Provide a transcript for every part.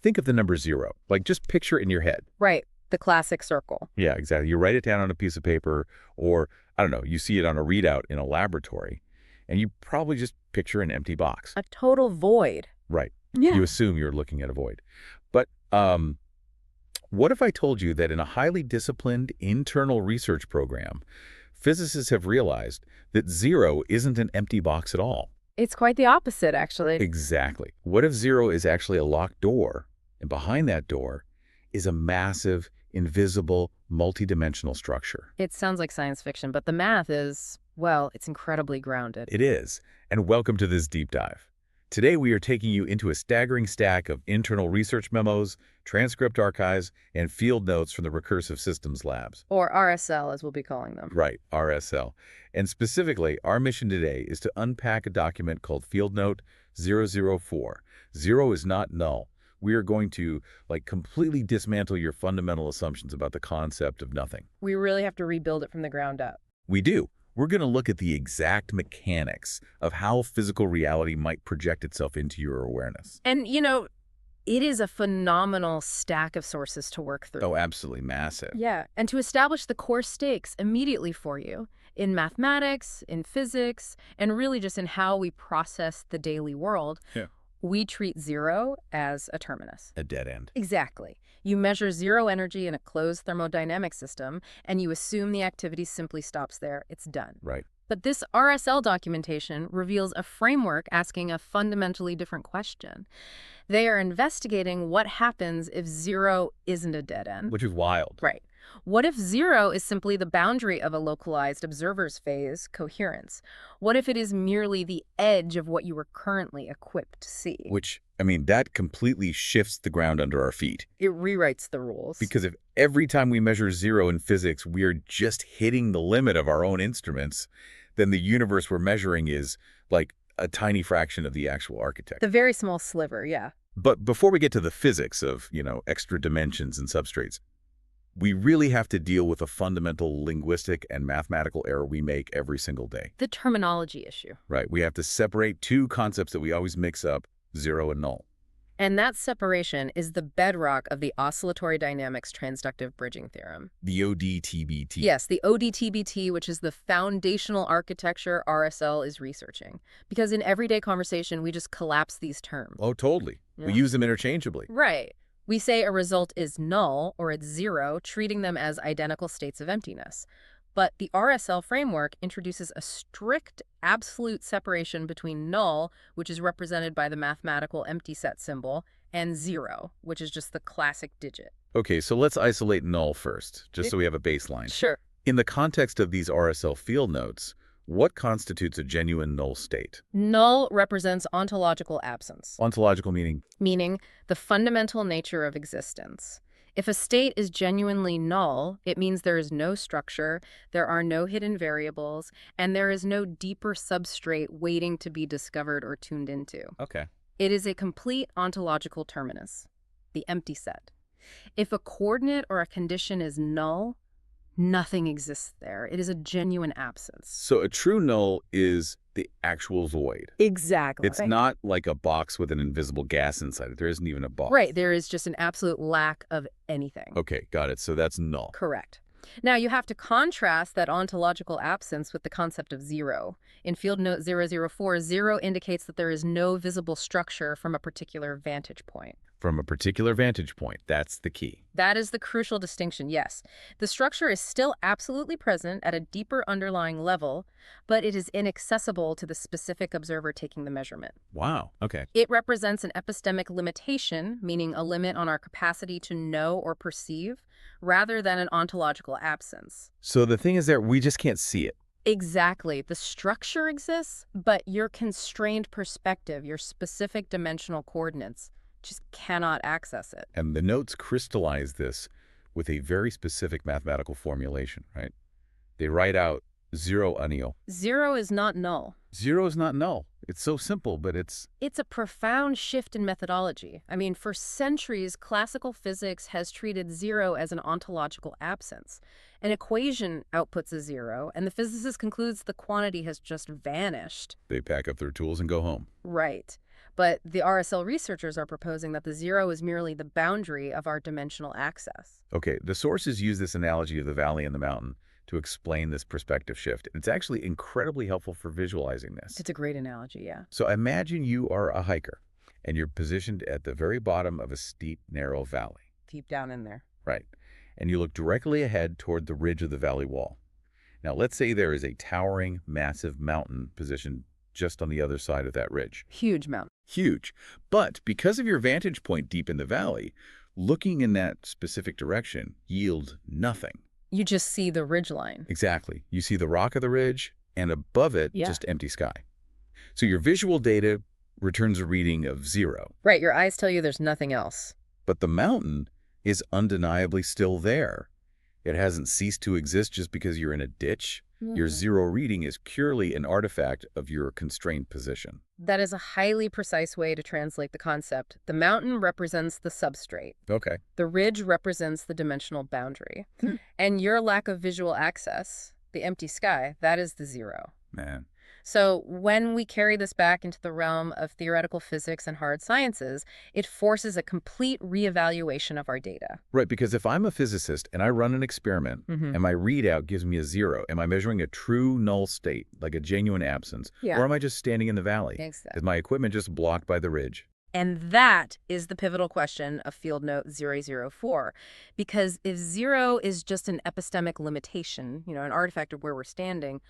think of the number 0. Like, just picture it in your head. Right. The classic circle. Yeah, exactly. You write it down on a piece of paper, or, I don't know, you see it on a readout in a laboratory, and you probably just picture an empty box. A total void. Right. Yeah. You assume you're looking at a void. But what if I told you that in a highly disciplined internal research program, physicists have realized that 0 isn't an empty box at all? It's quite the opposite, actually. Exactly. What if 0 is actually a locked door, and behind that door is a massive, invisible, multidimensional structure? It sounds like science fiction, but the math is, well, it's incredibly grounded. It is. And welcome to this deep dive. Today we are taking you into a staggering stack of internal research memos, transcript archives, and field notes from the Recursive Systems Labs. Or RSL, as we'll be calling them. Right, RSL. And specifically, our mission today is to unpack a document called Field Note 004. 0 is not null. We are going to, completely dismantle your fundamental assumptions about the concept of nothing. We really have to rebuild it from the ground up. We do. We're going to look at the exact mechanics of how physical reality might project itself into your awareness. And, it is a phenomenal stack of sources to work through. Oh, absolutely massive. Yeah, and to establish the core stakes immediately for you in mathematics, in physics, and really just in how we process the daily world. Yeah. We treat 0 as a terminus. A dead end. Exactly. You measure 0 energy in a closed thermodynamic system, and you assume the activity simply stops there. It's done. Right. But this RSL documentation reveals a framework asking a fundamentally different question. They are investigating what happens if 0 isn't a dead end. Which is wild. Right. What if 0 is simply the boundary of a localized observer's phase, coherence? What if it is merely the edge of what you are currently equipped to see? Which, that completely shifts the ground under our feet. It rewrites the rules. Because if every time we measure 0 in physics, we're just hitting the limit of our own instruments, then the universe we're measuring is like a tiny fraction of the actual architecture. The very small sliver, yeah. But before we get to the physics of, extra dimensions and substrates, we really have to deal with a fundamental linguistic and mathematical error we make every single day. The terminology issue. Right. We have to separate two concepts that we always mix up, 0 and null. And that separation is the bedrock of the oscillatory dynamics transductive bridging theorem. The ODTBT. Yes, the ODTBT, which is the foundational architecture RSL is researching. Because in everyday conversation, we just collapse these terms. Oh, totally. Yeah. We use them interchangeably. Right. We say a result is null or it's 0, treating them as identical states of emptiness. But the RSL framework introduces a strict absolute separation between null, which is represented by the mathematical empty set symbol, and 0, which is just the classic digit. Okay, so let's isolate null first, just so we have a baseline. Sure. In the context of these RSL field notes, what constitutes a genuine null state? Null represents ontological absence. Ontological meaning? Meaning the fundamental nature of existence. If a state is genuinely null, it means there is no structure, there are no hidden variables, and there is no deeper substrate waiting to be discovered or tuned into. Okay. It is a complete ontological terminus, the empty set. If a coordinate or a condition is null, nothing exists there. It is a genuine absence. So a true null is the actual void. Exactly. It's not like a box with an invisible gas inside it. There isn't even a box. Right. There is just an absolute lack of anything. Okay, got it. So that's null. Correct. Now, you have to contrast that ontological absence with the concept of 0. In field note 004, 0 indicates that there is no visible structure from a particular vantage point. From a particular vantage point. That's the key. That is the crucial distinction, yes. The structure is still absolutely present at a deeper underlying level, but it is inaccessible to the specific observer taking the measurement. Wow. Okay. It represents an epistemic limitation, meaning a limit on our capacity to know or perceive, rather than an ontological absence. So the thing is that we just can't see it. Exactly. The structure exists, but your constrained perspective, your specific dimensional coordinates, just cannot access it. And the notes crystallize this with a very specific mathematical formulation, right? They write out 0 anio. 0 is not null. 0 is not null. It's so simple, but it's a profound shift in methodology. I mean, for centuries, classical physics has treated 0 as an ontological absence. An equation outputs a 0, and the physicist concludes the quantity has just vanished. They pack up their tools and go home. Right. But the RSL researchers are proposing that the zero is merely the boundary of our dimensional access. Okay, the sources use this analogy of the valley and the mountain to explain this perspective shift. It's actually incredibly helpful for visualizing this. It's a great analogy, yeah. So imagine you are a hiker, and you're positioned at the very bottom of a steep, narrow valley. Deep down in there. Right. And you look directly ahead toward the ridge of the valley wall. Now, let's say there is a towering, massive mountain positioned just on the other side of that ridge. Huge mountain. Huge. But because of your vantage point deep in the valley, looking in that specific direction yields nothing. You just see the ridgeline. Exactly. You see the rock of the ridge, and above it, just empty sky. So your visual data returns a reading of 0. Right, your eyes tell you there's nothing else. But the mountain is undeniably still there. It hasn't ceased to exist just because you're in a ditch. Your 0 reading is purely an artifact of your constrained position. That is a highly precise way to translate the concept. The mountain represents the substrate. Okay. The ridge represents the dimensional boundary. And your lack of visual access, the empty sky, that is the 0. Man. So when we carry this back into the realm of theoretical physics and hard sciences, it forces a complete reevaluation of our data. Right, because if I'm a physicist and I run an experiment and my readout gives me a 0, am I measuring a true null state, like a genuine absence? Yeah. Or am I just standing in the valley? Exactly. Is my equipment just blocked by the ridge? And that is the pivotal question of field note 004. Because if 0 is just an epistemic limitation, an artifact of where we're standing,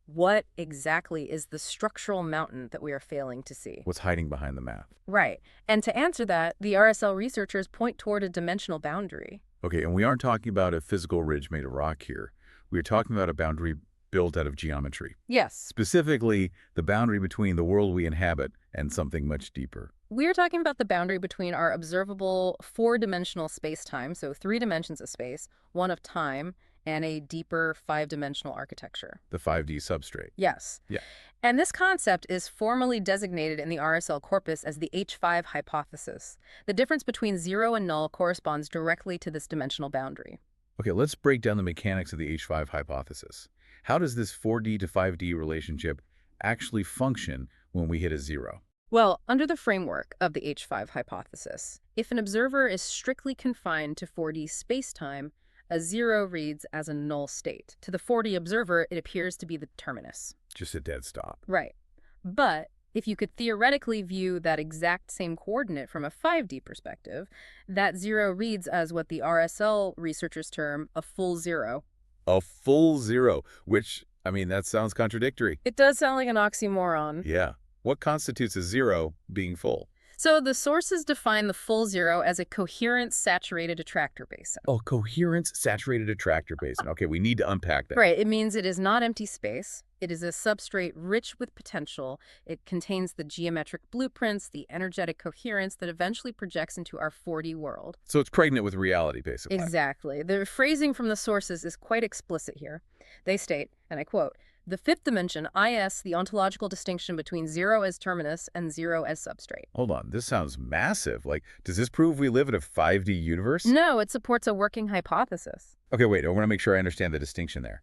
what exactly is the structural mountain that we are failing to see? What's hiding behind the math? Right. And to answer that, the RSL researchers point toward a dimensional boundary. Okay, and we aren't talking about a physical ridge made of rock here. We are talking about a boundary built out of geometry. Yes. Specifically, the boundary between the world we inhabit and something much deeper. We're talking about the boundary between our observable 4-dimensional space-time, so 3 dimensions of space, 1 of time, and a deeper 5-dimensional architecture. The 5D substrate. Yes. Yeah. And this concept is formally designated in the RSL corpus as the H5 hypothesis. The difference between 0 and null corresponds directly to this dimensional boundary. Okay, let's break down the mechanics of the H5 hypothesis. How does this 4D to 5D relationship actually function when we hit a 0? Well, under the framework of the H5 hypothesis, if an observer is strictly confined to 4D spacetime, a 0 reads as a null state. To the 4D observer, it appears to be the terminus. Just a dead stop. Right. But if you could theoretically view that exact same coordinate from a 5D perspective, that 0 reads as what the RSL researchers term a full 0. A full 0, which, that sounds contradictory. It does sound like an oxymoron. Yeah. What constitutes a 0 being full? So the sources define the full 0 as a coherence saturated attractor basin. Oh, coherence saturated attractor basin. Okay, we need to unpack that. Right. It means it is not empty space. It is a substrate rich with potential. It contains the geometric blueprints, the energetic coherence that eventually projects into our 4D world. So it's pregnant with reality, basically. Exactly. The phrasing from the sources is quite explicit here. They state, and I quote, "The 5th dimension, IS, the ontological distinction between 0 as terminus and 0 as substrate." Hold on, this sounds massive. Does this prove we live in a 5D universe? No, it supports a working hypothesis. Okay, wait, I want to make sure I understand the distinction there.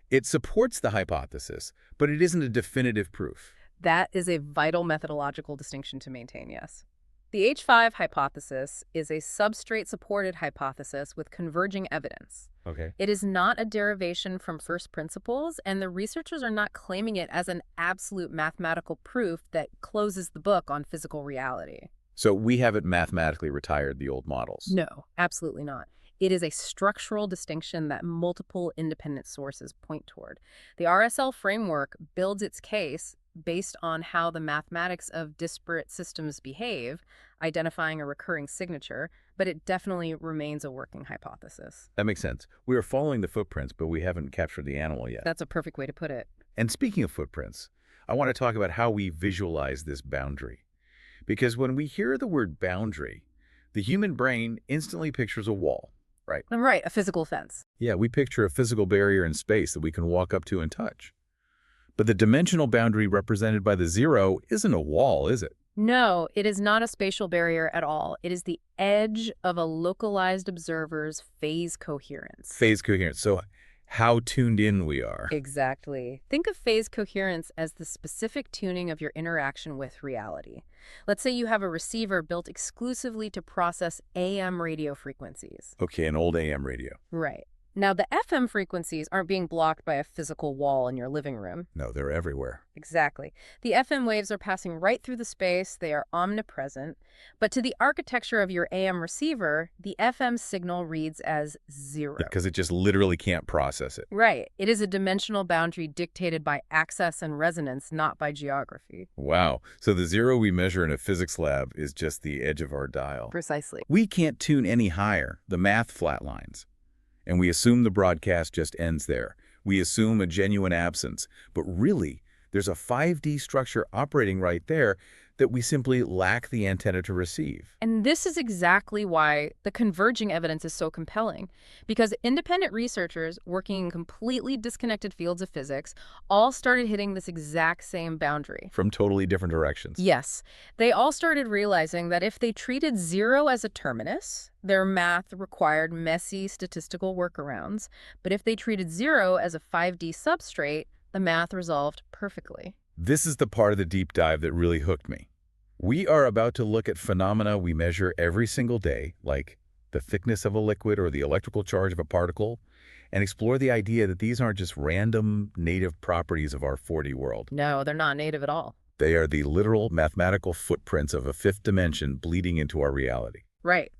It supports the hypothesis, but it isn't a definitive proof. That is a vital methodological distinction to maintain, yes. The H5 hypothesis is a substrate-supported hypothesis with converging evidence. Okay. It is not a derivation from first principles, and the researchers are not claiming it as an absolute mathematical proof that closes the book on physical reality. So we haven't mathematically retired the old models? No, absolutely not. It is a structural distinction that multiple independent sources point toward. The RSL framework builds its case based on how the mathematics of disparate systems behave, identifying a recurring signature, but it definitely remains a working hypothesis. That makes sense. We are following the footprints, but we haven't captured the animal yet. That's a perfect way to put it. And speaking of footprints, I want to talk about how we visualize this boundary. Because when we hear the word boundary, the human brain instantly pictures a wall, right? Right, a physical fence. Yeah, we picture a physical barrier in space that we can walk up to and touch. But the dimensional boundary represented by the 0 isn't a wall, is it? No, it is not a spatial barrier at all. It is the edge of a localized observer's phase coherence. Phase coherence. So how tuned in we are. Exactly. Think of phase coherence as the specific tuning of your interaction with reality. Let's say you have a receiver built exclusively to process AM radio frequencies. Okay, an old AM radio. Right. Now, the FM frequencies aren't being blocked by a physical wall in your living room. No, they're everywhere. Exactly. The FM waves are passing right through the space. They are omnipresent. But to the architecture of your AM receiver, the FM signal reads as 0. Because it just literally can't process it. Right. It is a dimensional boundary dictated by access and resonance, not by geography. Wow. So the 0 we measure in a physics lab is just the edge of our dial. Precisely. We can't tune any higher. The math flatlines. And we assume the broadcast just ends there. We assume a genuine absence. But really, there's a 5D structure operating right there that we simply lack the antenna to receive. And this is exactly why the converging evidence is so compelling. Because independent researchers working in completely disconnected fields of physics all started hitting this exact same boundary. From totally different directions. Yes. They all started realizing that if they treated 0 as a terminus, their math required messy statistical workarounds. But if they treated 0 as a 5D substrate, the math resolved perfectly. This is the part of the deep dive that really hooked me. We are about to look at phenomena we measure every single day, like the thickness of a liquid or the electrical charge of a particle, and explore the idea that these aren't just random native properties of our 4D world. No, they're not native at all. They are the literal mathematical footprints of a fifth dimension bleeding into our reality. Right.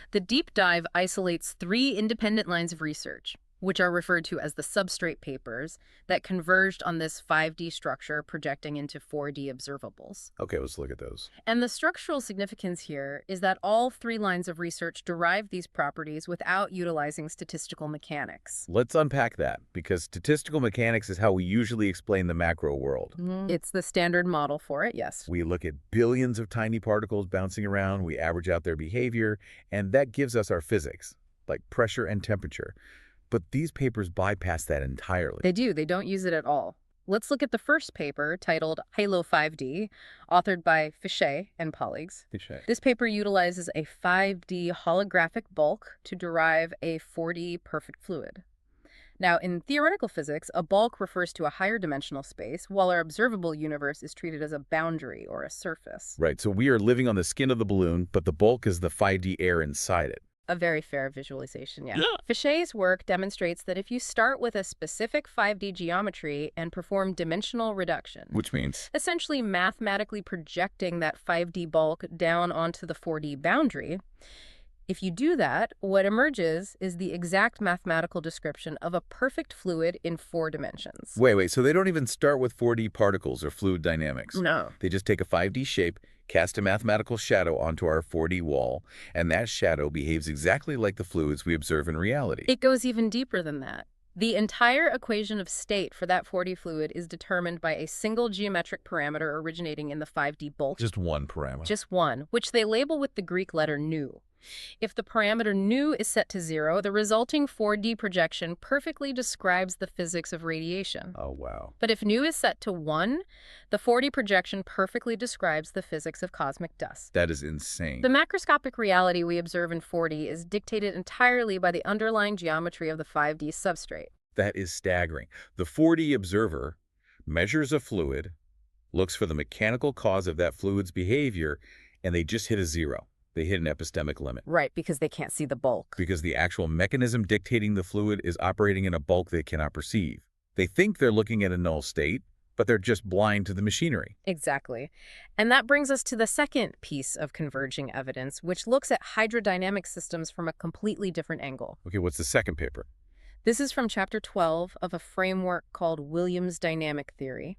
The deep dive isolates 3 independent lines of research, which are referred to as the substrate papers, that converged on this 5D structure projecting into 4D observables. Okay, let's look at those. And the structural significance here is that all 3 lines of research derive these properties without utilizing statistical mechanics. Let's unpack that, because statistical mechanics is how we usually explain the macro world. It's the standard model for it, yes. We look at billions of tiny particles bouncing around, we average out their behavior, and that gives us our physics, like pressure and temperature. But these papers bypass that entirely. They do. They don't use it at all. Let's look at the first paper, titled Halo 5D, authored by Fichet and colleagues. This paper utilizes a 5D holographic bulk to derive a 4D perfect fluid. Now, in theoretical physics, a bulk refers to a higher dimensional space, while our observable universe is treated as a boundary or a surface. Right, so we are living on the skin of the balloon, but the bulk is the 5D air inside it. A very fair visualization, yeah. Fichet's work demonstrates that if you start with a specific 5D geometry and perform dimensional reduction, Which means? essentially mathematically projecting that 5D bulk down onto the 4D boundary, if you do that, what emerges is the exact mathematical description of a perfect fluid in 4 dimensions. Wait, so they don't even start with 4D particles or fluid dynamics. No. They just take a 5D shape, cast a mathematical shadow onto our 4D wall, and that shadow behaves exactly like the fluids we observe in reality. It goes even deeper than that. The entire equation of state for that 4D fluid is determined by a single geometric parameter originating in the 5D bulk. Just one parameter. Just one, which they label with the Greek letter nu. If the parameter nu is set to 0, the resulting 4D projection perfectly describes the physics of radiation. Oh, wow. But if nu is set to 1, the 4D projection perfectly describes the physics of cosmic dust. That is insane. The macroscopic reality we observe in 4D is dictated entirely by the underlying geometry of the 5D substrate. That is staggering. The 4D observer measures a fluid, looks for the mechanical cause of that fluid's behavior, and they just hit a 0. They hit an epistemic limit. Right, because they can't see the bulk. Because the actual mechanism dictating the fluid is operating in a bulk they cannot perceive. They think they're looking at a null state, but they're just blind to the machinery. Exactly. And that brings us to the second piece of converging evidence, which looks at hydrodynamic systems from a completely different angle. Okay, what's the second paper? This is from Chapter 12 of a framework called Williams' dynamic theory.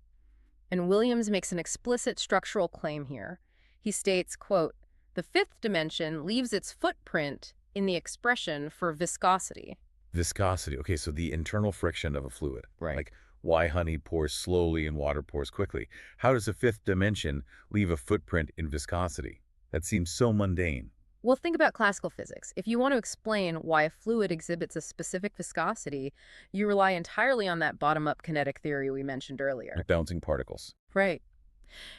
And Williams makes an explicit structural claim here. He states, quote, "The 5th dimension leaves its footprint in the expression for viscosity." Viscosity. Okay, so the internal friction of a fluid. Right. Like why honey pours slowly and water pours quickly. How does the 5th dimension leave a footprint in viscosity? That seems so mundane. Well, think about classical physics. If you want to explain why a fluid exhibits a specific viscosity, you rely entirely on that bottom-up kinetic theory we mentioned earlier. Like bouncing particles. Right.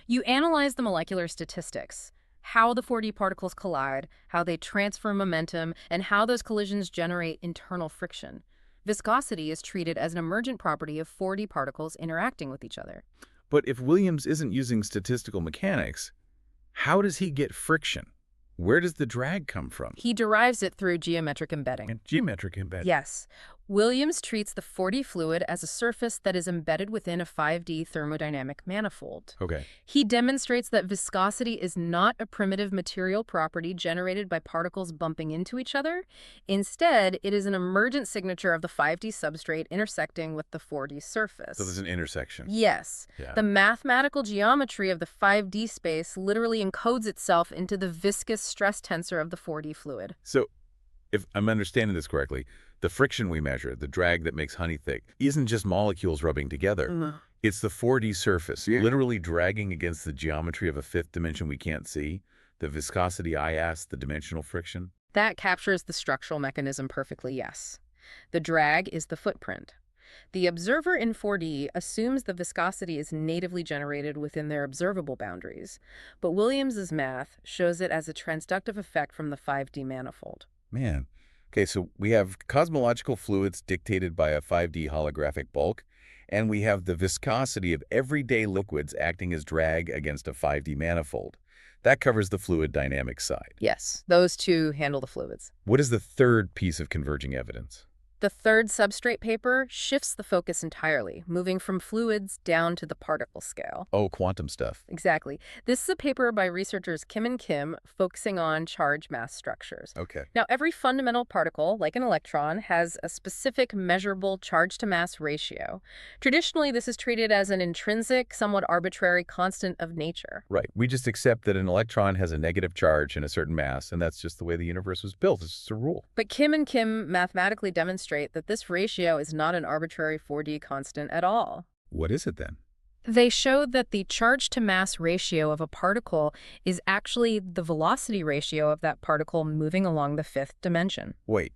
You analyze the molecular statistics, how the 4D particles collide, how they transfer momentum, and how those collisions generate internal friction. Viscosity is treated as an emergent property of 4D particles interacting with each other. But if Williams isn't using statistical mechanics, how does he get friction? Where does the drag come from? He derives it through geometric embedding. And geometric embedding. Yes. Williams treats the 4D fluid as a surface that is embedded within a 5D thermodynamic manifold. Okay. He demonstrates that viscosity is not a primitive material property generated by particles bumping into each other. Instead, it is an emergent signature of the 5D substrate intersecting with the 4D surface. So there's an intersection. Yes. Yeah. The mathematical geometry of the 5D space literally encodes itself into the viscous stress tensor of the 4D fluid. So, if I'm understanding this correctly, the friction we measure, the drag that makes honey thick, isn't just molecules rubbing together. No. It's the 4D surface, literally dragging against the geometry of a fifth dimension we can't see, the viscosity I asked, the dimensional friction. That captures the structural mechanism perfectly, yes. The drag is the footprint. The observer in 4D assumes the viscosity is natively generated within their observable boundaries, but Williams's math shows it as a transductive effect from the 5D manifold. Man. Okay, so we have cosmological fluids dictated by a 5D holographic bulk, and we have the viscosity of everyday liquids acting as drag against a 5D manifold. That covers the fluid dynamics side. Yes, those two handle the fluids. What is the third piece of converging evidence? The third substrate paper shifts the focus entirely, moving from fluids down to the particle scale. Oh, quantum stuff. Exactly. This is a paper by researchers Kim and Kim focusing on charge mass structures. Okay. Now, every fundamental particle, like an electron, has a specific measurable charge-to-mass ratio. Traditionally, this is treated as an intrinsic, somewhat arbitrary constant of nature. Right. We just accept that an electron has a negative charge and a certain mass, and that's just the way the universe was built. It's just a rule. But Kim and Kim mathematically demonstrate that this ratio is not an arbitrary 4D constant at all. What is it then? They showed that the charge-to-mass ratio of a particle is actually the velocity ratio of that particle moving along the fifth dimension. Wait.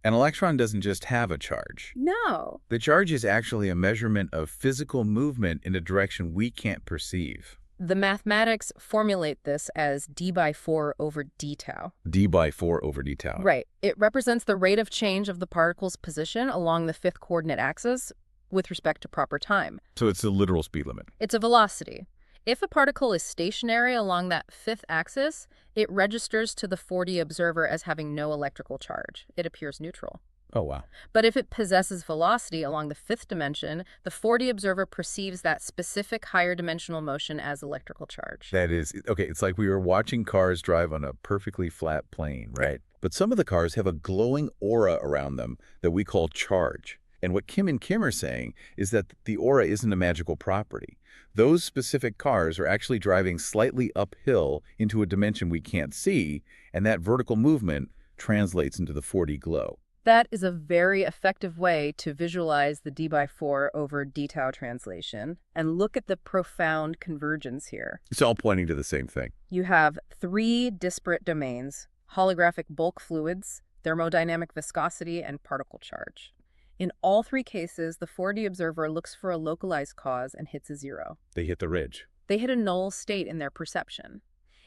An electron doesn't just have a charge. No. The charge is actually a measurement of physical movement in a direction we can't perceive. The mathematics formulate this as d by 4 over d tau. D by 4 over d tau. Right. It represents the rate of change of the particle's position along the fifth coordinate axis with respect to proper time. So it's the literal speed limit. It's a velocity. If a particle is stationary along that fifth axis, it registers to the 4D observer as having no electrical charge. It appears neutral. Oh, wow. But if it possesses velocity along the fifth dimension, the 4D observer perceives that specific higher dimensional motion as electrical charge. That is, okay, it's like we were watching cars drive on a perfectly flat plane, right? But some of the cars have a glowing aura around them that we call charge. And what Kim and Kim are saying is that the aura isn't a magical property. Those specific cars are actually driving slightly uphill into a dimension we can't see, and that vertical movement translates into the 4D glow. That is a very effective way to visualize the d by 4 over d tau translation. And look at the profound convergence here. It's all pointing to the same thing. You have 3 disparate domains: holographic bulk fluids, thermodynamic viscosity, and particle charge. In all 3 cases, the 4D observer looks for a localized cause and hits a 0. They hit the ridge. They hit a null state in their perception.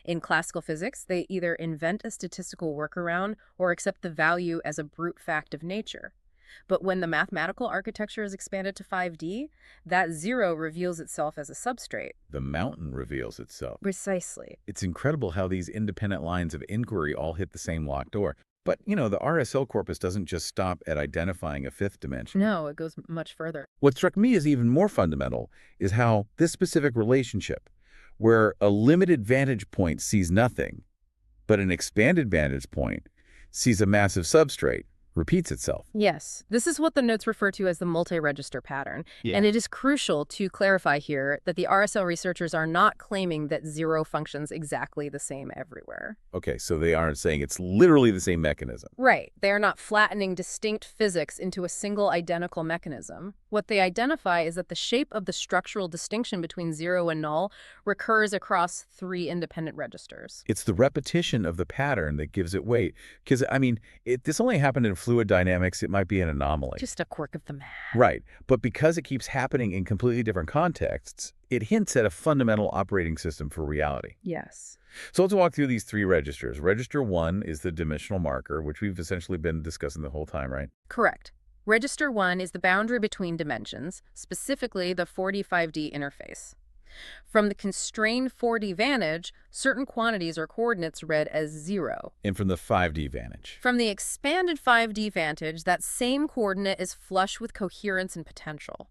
In classical physics, they either invent a statistical workaround or accept the value as a brute fact of nature. But when the mathematical architecture is expanded to 5D, that 0 reveals itself as a substrate. The mountain reveals itself. Precisely. It's incredible how these independent lines of inquiry all hit the same locked door. But, you know, the RSL corpus doesn't just stop at identifying a fifth dimension. No, it goes much further. What struck me as even more fundamental is how this specific relationship, where a limited vantage point sees nothing, but an expanded vantage point sees a massive substrate, repeats itself. Yes, this is what the notes refer to as the multi-register pattern. And it is crucial to clarify here that the RSL researchers are not claiming that 0 functions exactly the same everywhere. Okay, so they aren't saying it's literally the same mechanism. Right. They are not flattening distinct physics into a single identical mechanism. What they identify is that the shape of the structural distinction between 0 and null recurs across 3 independent registers. It's the repetition of the pattern that gives it weight. Because, I mean, this only happened in fluid dynamics. It might be an anomaly. Just a quirk of the math. Right. But because it keeps happening in completely different contexts, it hints at a fundamental operating system for reality. Yes. So let's walk through these 3 registers. Register 1 is the dimensional marker, which we've essentially been discussing the whole time, right? Correct. Register 1 is the boundary between dimensions, specifically the 4D-5D interface. From the constrained 4D vantage, certain quantities or coordinates read as 0. And from the 5D vantage. From the expanded 5D vantage, that same coordinate is flush with coherence and potential.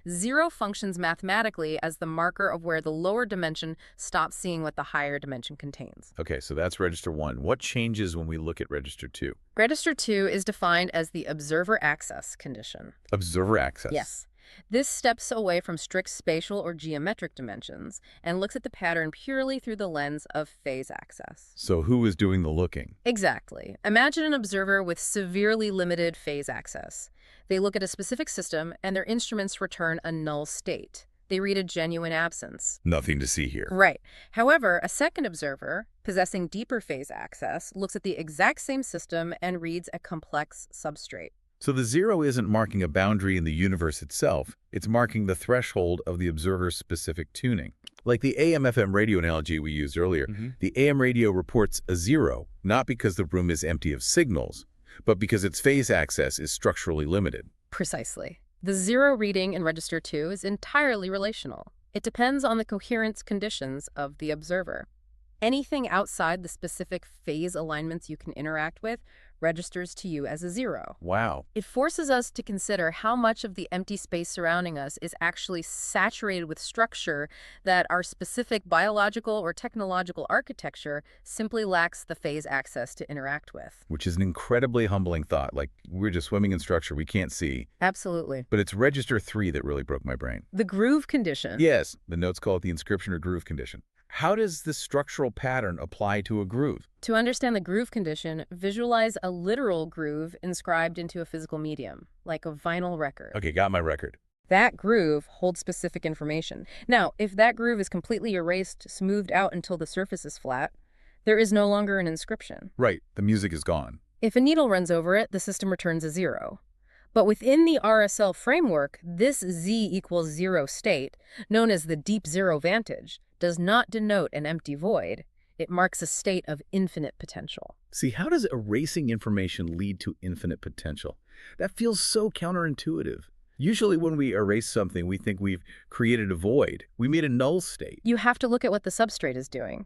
0 functions mathematically as the marker of where the lower dimension stops seeing what the higher dimension contains. Okay, so that's register 1. What changes when we look at register 2? Register 2 is defined as the observer access condition. Observer access. Yes. This steps away from strict spatial or geometric dimensions and looks at the pattern purely through the lens of phase access. So who is doing the looking? Exactly. Imagine an observer with severely limited phase access. They look at a specific system and their instruments return a null state. They read a genuine absence. Nothing to see here. Right. However, a second observer, possessing deeper phase access, looks at the exact same system and reads a complex substrate. So the 0 isn't marking a boundary in the universe itself, it's marking the threshold of the observer's specific tuning. Like the AM/FM radio analogy we used earlier, the AM radio reports a 0, not because the room is empty of signals, but because its phase access is structurally limited. Precisely. The 0 reading in register 2 is entirely relational. It depends on the coherence conditions of the observer. Anything outside the specific phase alignments you can interact with registers to you as a 0. Wow. It forces us to consider how much of the empty space surrounding us is actually saturated with structure that our specific biological or technological architecture simply lacks the phase access to interact with. Which is an incredibly humbling thought. Like, we're just swimming in structure we can't see. Absolutely. But it's register 3 that really broke my brain. The groove condition. Yes, the notes call it the inscription or groove condition. How does this structural pattern apply to a groove? To understand the groove condition, visualize a literal groove inscribed into a physical medium, like a vinyl record. Okay, got my record. That groove holds specific information. Now, if that groove is completely erased, smoothed out until the surface is flat, there is no longer an inscription. Right, the music is gone. If a needle runs over it, the system returns a 0. But within the RSL framework, this Z equals 0 state, known as the deep zero vantage, does not denote an empty void. It marks a state of infinite potential. See, how does erasing information lead to infinite potential? That feels so counterintuitive. Usually when we erase something, we think we've created a void. We made a null state. You have to look at what the substrate is doing.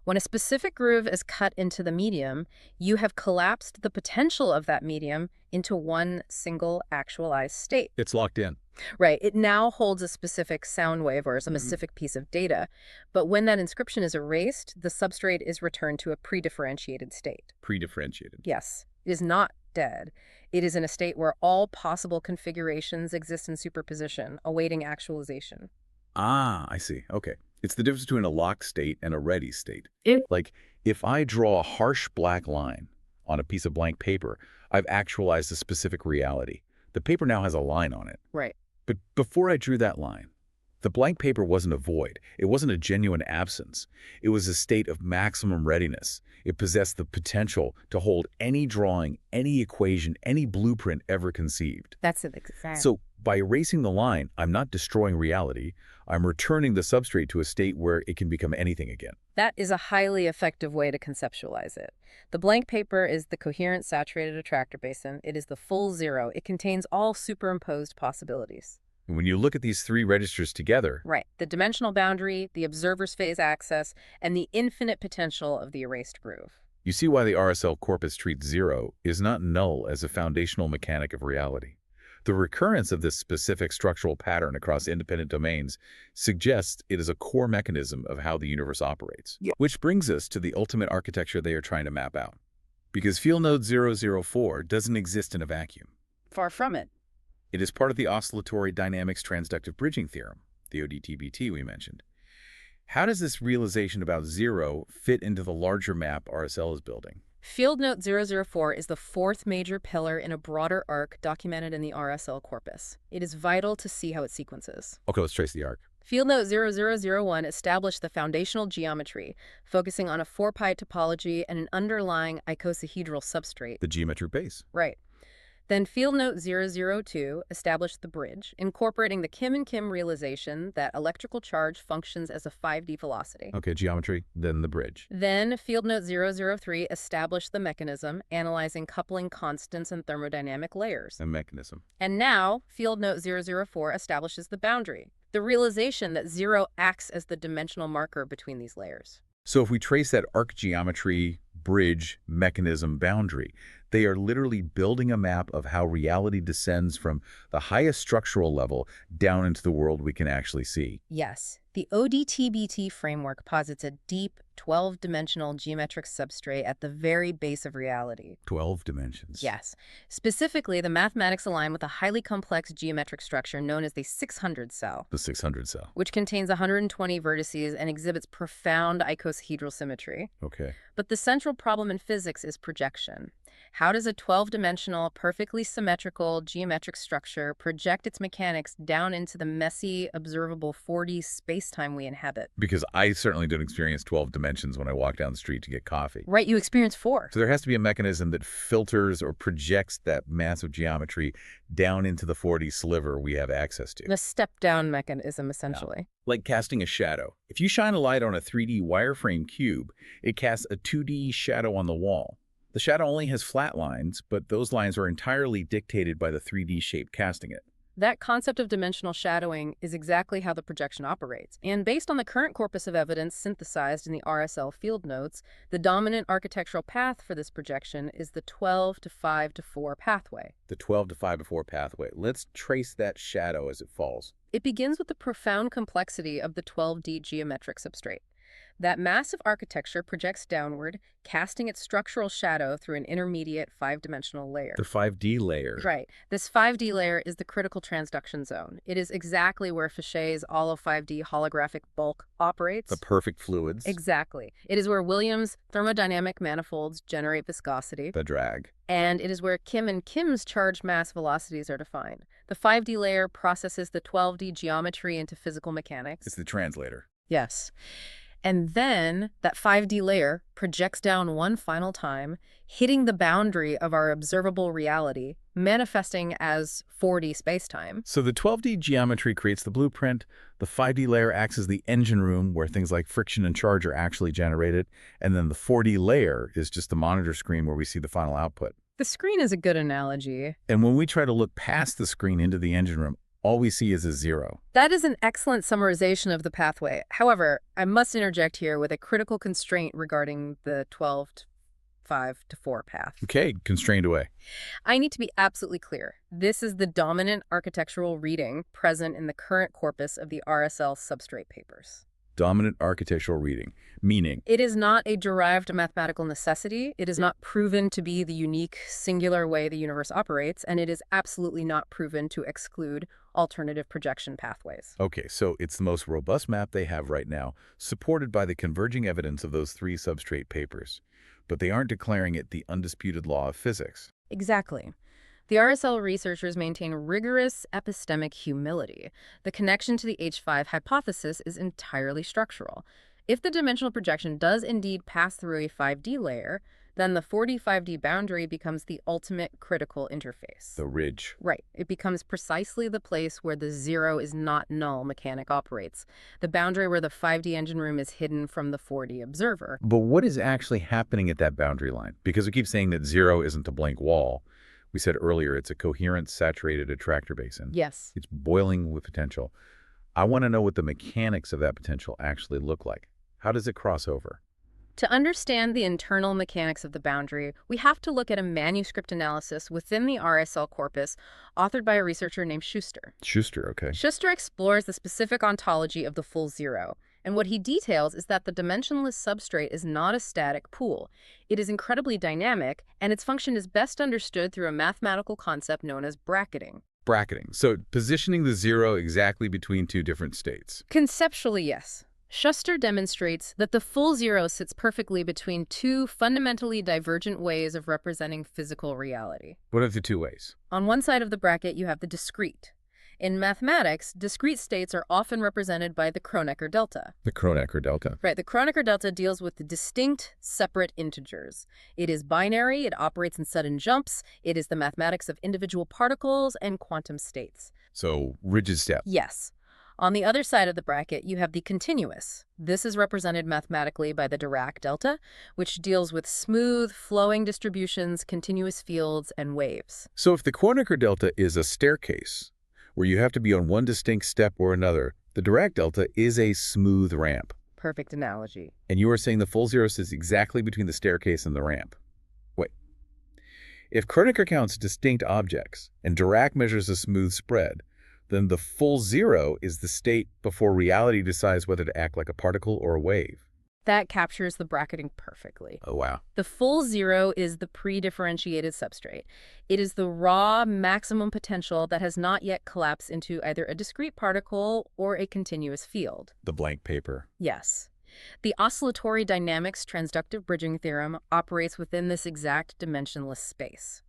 When a specific groove is cut into the medium, you have collapsed the potential of that medium into one single actualized state. It's locked in. Right. It now holds a specific sound wave or a specific piece of data. But when that inscription is erased, the substrate is returned to a pre-differentiated state. Pre-differentiated. Yes. It is not dead. It is in a state where all possible configurations exist in superposition, awaiting actualization. Ah, I see. Okay. It's the difference between a locked state and a ready state. If Like, if I draw a harsh black line on a piece of blank paper, I've actualized a specific reality. The paper now has a line on it. Right. But before I drew that line, the blank paper wasn't a void. It wasn't a genuine absence. It was a state of maximum readiness. It possessed the potential to hold any drawing, any equation, any blueprint ever conceived. That's it. Exactly. So by erasing the line, I'm not destroying reality. I'm returning the substrate to a state where it can become anything again. That is a highly effective way to conceptualize it. The blank paper is the coherent saturated attractor basin. It is the full 0. It contains all superimposed possibilities. And when you look at these three registers together, Right. The dimensional boundary, the observer's phase access, and the infinite potential of the erased groove. you see why the RSL corpus treats 0 is not null as a foundational mechanic of reality. The recurrence of this specific structural pattern across independent domains suggests it is a core mechanism of how the universe operates. Yeah. Which brings us to the ultimate architecture they are trying to map out. Because field node 004 doesn't exist in a vacuum. Far from it. It is part of the oscillatory dynamics transductive bridging theorem, the ODTBT we mentioned. How does this realization about 0 fit into the larger map RSL is building? Field Note 004 is the fourth major pillar in a broader arc documented in the RSL corpus. It is vital to see how it sequences. Okay, let's trace the arc. Field Note 0001 established the foundational geometry, focusing on a 4-pi topology and an underlying icosahedral substrate. The geometric base. Right. Then field note 002 established the bridge, incorporating the Kim and Kim realization that electrical charge functions as a 5D velocity. Okay, geometry, then the bridge. Then field note 003 established the mechanism, analyzing coupling constants and thermodynamic layers. A mechanism. And now, field note 004 establishes the boundary, the realization that 0 acts as the dimensional marker between these layers. So if we trace that arc geometry, bridge, mechanism, boundary, they are literally building a map of how reality descends from the highest structural level down into the world we can actually see. Yes, the ODTBT framework posits a deep, 12-dimensional geometric substrate at the very base of reality. 12 dimensions. Yes. Specifically, the mathematics align with a highly complex geometric structure known as the 600 cell, The 600 cell. which contains 120 vertices and exhibits profound icosahedral symmetry. Okay. But the central problem in physics is projection. How does a 12-dimensional, perfectly symmetrical geometric structure project its mechanics down into the messy, observable 4D space-time we inhabit? Because I certainly don't experience 12 dimensions when I walk down the street to get coffee. Right, you experience 4. So there has to be a mechanism that filters or projects that massive geometry down into the 4D sliver we have access to. The step-down mechanism, essentially. Like casting a shadow. If you shine a light on a 3D wireframe cube, it casts a 2D shadow on the wall. The shadow only has flat lines, but those lines are entirely dictated by the 3D shape casting it. That concept of dimensional shadowing is exactly how the projection operates. And based on the current corpus of evidence synthesized in the RSL field notes, the dominant architectural path for this projection is the 12 to 5 to 4 pathway. The 12 to 5 to 4 pathway. Let's trace that shadow as it falls. It begins with the profound complexity of the 12D geometric substrate. That massive architecture projects downward, casting its structural shadow through an intermediate 5-dimensional layer. The 5D layer. Right. This 5D layer is the critical transduction zone. It is exactly where Fichet's all of 5D holographic bulk operates. The perfect fluids. Exactly. It is where Williams' thermodynamic manifolds generate viscosity. The drag. And it is where Kim and Kim's charge mass velocities are defined. The 5D layer processes the 12D geometry into physical mechanics. It's the translator. Yes. And then that 5D layer projects down one final time, hitting the boundary of our observable reality, manifesting as 4D spacetime. So the 12D geometry creates the blueprint, the 5D layer acts as the engine room where things like friction and charge are actually generated, and then the 4D layer is just the monitor screen where we see the final output. The screen is a good analogy. And when we try to look past the screen into the engine room, all we see is a 0. That is an excellent summarization of the pathway. However, I must interject here with a critical constraint regarding the 12 to 5 to 4 path. Okay, constrained away. I need to be absolutely clear. This is the dominant architectural reading present in the current corpus of the RSL substrate papers. Dominant architectural reading, meaning It is not a derived mathematical necessity. It is not proven to be the unique, singular way the universe operates, and it is absolutely not proven to exclude alternative projection pathways. Okay, so it's the most robust map they have right now, supported by the converging evidence of those 3 substrate papers. But they aren't declaring it the undisputed law of physics. Exactly. The RSL researchers maintain rigorous epistemic humility. The connection to the H5 hypothesis is entirely structural. If the dimensional projection does indeed pass through a 5D layer, then the 4D-5D boundary becomes the ultimate critical interface. The ridge. Right. It becomes precisely the place where the 0 is not null mechanic operates, the boundary where the 5D engine room is hidden from the 4D observer. But what is actually happening at that boundary line? Because we keep saying that 0 isn't a blank wall. We said earlier it's a coherent, saturated attractor basin. Yes. It's boiling with potential. I want to know what the mechanics of that potential actually look like. How does it cross over? To understand the internal mechanics of the boundary, we have to look at a manuscript analysis within the RSL corpus authored by a researcher named Schuster. Schuster, okay. Schuster explores the specific ontology of the full 0. And what he details is that the dimensionless substrate is not a static pool. It is incredibly dynamic, and its function is best understood through a mathematical concept known as bracketing. Bracketing. So positioning the 0 exactly between 2 different states. Conceptually, yes. Schuster demonstrates that the full 0 sits perfectly between 2 fundamentally divergent ways of representing physical reality. What are the 2 ways? On one side of the bracket, you have the discrete. In mathematics, discrete states are often represented by the Kronecker delta. The Kronecker delta. Right, the Kronecker delta deals with the distinct, separate integers. It is binary, it operates in sudden jumps, it is the mathematics of individual particles and quantum states. So, rigid step. Yes. On the other side of the bracket, you have the continuous. This is represented mathematically by the Dirac delta, which deals with smooth, flowing distributions, continuous fields, and waves. So if the Kronecker delta is a staircase, where you have to be on one distinct step or another, the Dirac delta is a smooth ramp. Perfect analogy. And you are saying the full zero sits exactly between the staircase and the ramp. Wait. If Kronecker counts distinct objects, and Dirac measures a smooth spread, then the full zero is the state before reality decides whether to act like a particle or a wave. That captures the bracketing perfectly. Oh, wow. The full zero is the pre-differentiated substrate. It is the raw maximum potential that has not yet collapsed into either a discrete particle or a continuous field. The blank paper. Yes. The oscillatory dynamics transductive bridging theorem operates within this exact dimensionless space.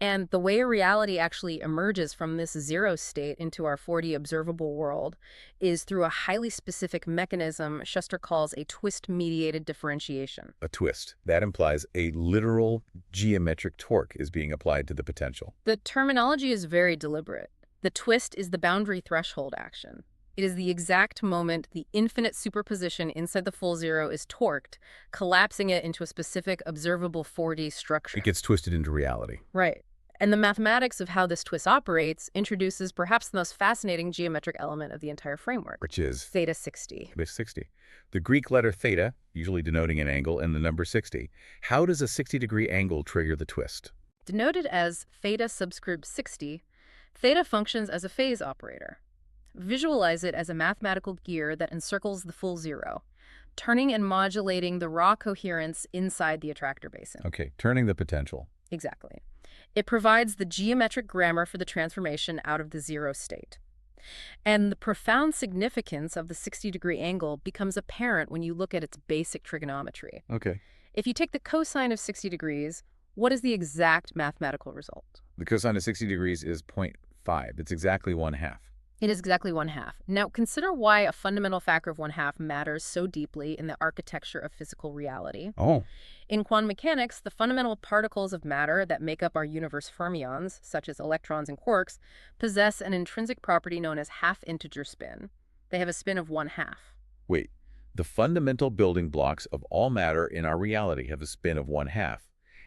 And the way reality actually emerges from this zero state into our 4D observable world is through a highly specific mechanism Shuster calls a twist-mediated differentiation. A twist. That implies a literal geometric torque is being applied to the potential. The terminology is very deliberate. The twist is the boundary threshold action. It is the exact moment the infinite superposition inside the full zero is torqued, collapsing it into a specific observable 4D structure. It gets twisted into reality. Right. And the mathematics of how this twist operates introduces perhaps the most fascinating geometric element of the entire framework. Which is? Theta 60. Theta 60. The Greek letter theta, usually denoting an angle, and the number 60. How does a 60-degree angle trigger the twist? Denoted as theta subscript 60, theta functions as a phase operator. Visualize it as a mathematical gear that encircles the full zero, turning and modulating the raw coherence inside the attractor basin. Okay, turning the potential. Exactly. It provides the geometric grammar for the transformation out of the zero state. And the profound significance of the 60-degree angle becomes apparent when you look at its basic trigonometry. Okay. If you take the cosine of 60 degrees, what is the exact mathematical result? The cosine of 60 degrees is 0.5. It's exactly 1/2. It is exactly 1/2. Now, consider why a fundamental factor of 1/2 matters so deeply in the architecture of physical reality. Oh. In quantum mechanics, the fundamental particles of matter that make up our universe fermions, such as electrons and quarks, possess an intrinsic property known as half-integer spin. They have a spin of 1/2. Wait. The fundamental building blocks of all matter in our reality have a spin of 1/2.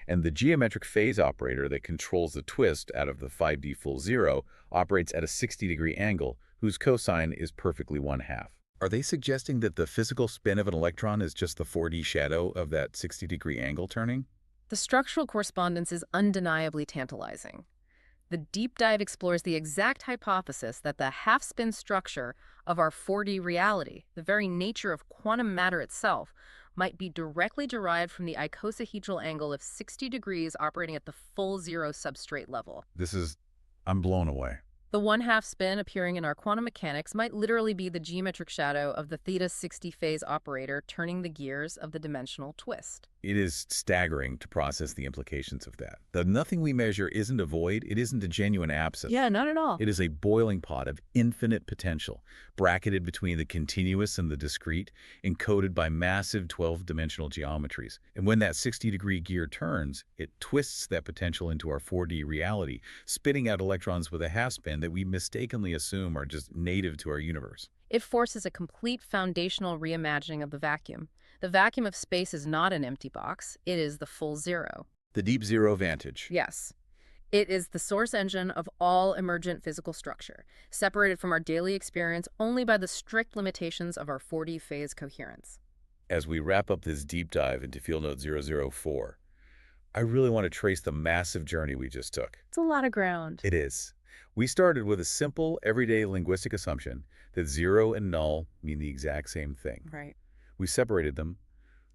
And the geometric phase operator that controls the twist out of the 5D full zero operates at a 60-degree angle, whose cosine is perfectly 1/2. Are they suggesting that the physical spin of an electron is just the 4D shadow of that 60-degree angle turning? The structural correspondence is undeniably tantalizing. The deep dive explores the exact hypothesis that the half-spin structure of our 4D reality, the very nature of quantum matter itself, might be directly derived from the icosahedral angle of 60 degrees operating at the full zero substrate level. I'm blown away. The 1/2 spin appearing in our quantum mechanics might literally be the geometric shadow of the theta 60 phase operator turning the gears of the dimensional twist. It is staggering to process the implications of that. The nothing we measure isn't a void, it isn't a genuine absence. Yeah, not at all. It is a boiling pot of infinite potential, bracketed between the continuous and the discrete, encoded by massive 12-dimensional geometries. And when that 60-degree gear turns, it twists that potential into our 4D reality, spitting out electrons with a half spin that we mistakenly assume are just native to our universe. It forces a complete foundational reimagining of the vacuum. The vacuum of space is not an empty box. It is the full zero. The deep zero vantage. Yes. It is the source engine of all emergent physical structure, separated from our daily experience only by the strict limitations of our 4D phase coherence. As we wrap up this deep dive into Field Note 004, I really want to trace the massive journey we just took. It's a lot of ground. It is. We started with a simple, everyday linguistic assumption that zero and null mean the exact same thing. Right. We separated them,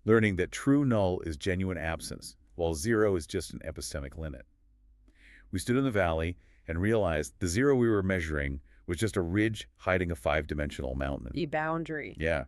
learning that true null is genuine absence, while zero is just an epistemic limit. We stood in the valley and realized the zero we were measuring was just a ridge hiding a 5-dimensional mountain. The boundary. Yeah.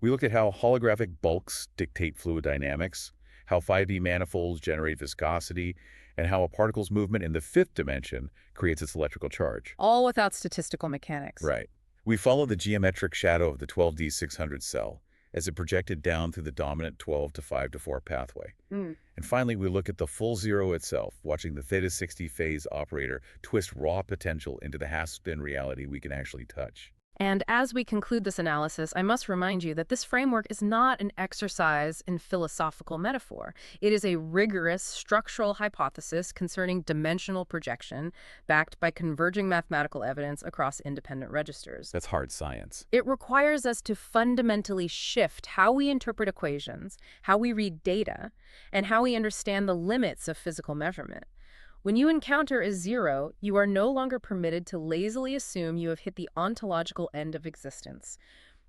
We looked at how holographic bulks dictate fluid dynamics, how 5D manifolds generate viscosity, and how a particle's movement in the fifth dimension creates its electrical charge. All without statistical mechanics. Right. We follow the geometric shadow of the 12D600 cell as it projected down through the dominant 12 to 5 to 4 pathway. Mm. And finally, we look at the full zero itself, watching the theta 60 phase operator twist raw potential into the half-spin reality we can actually touch. And as we conclude this analysis, I must remind you that this framework is not an exercise in philosophical metaphor. It is a rigorous structural hypothesis concerning dimensional projection, backed by converging mathematical evidence across independent registers. That's hard science. It requires us to fundamentally shift how we interpret equations, how we read data, and how we understand the limits of physical measurement. When you encounter a zero, you are no longer permitted to lazily assume you have hit the ontological end of existence.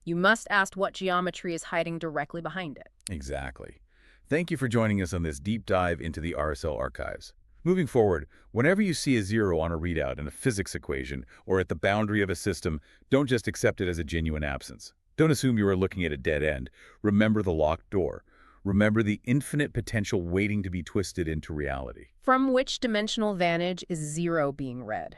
You must ask what geometry is hiding directly behind it. Exactly. Thank you for joining us on this deep dive into the RSL archives. Moving forward, whenever you see a zero on a readout in a physics equation or at the boundary of a system, don't just accept it as a genuine absence. Don't assume you are looking at a dead end. Remember the locked door. Remember the infinite potential waiting to be twisted into reality. From which dimensional vantage is zero being read?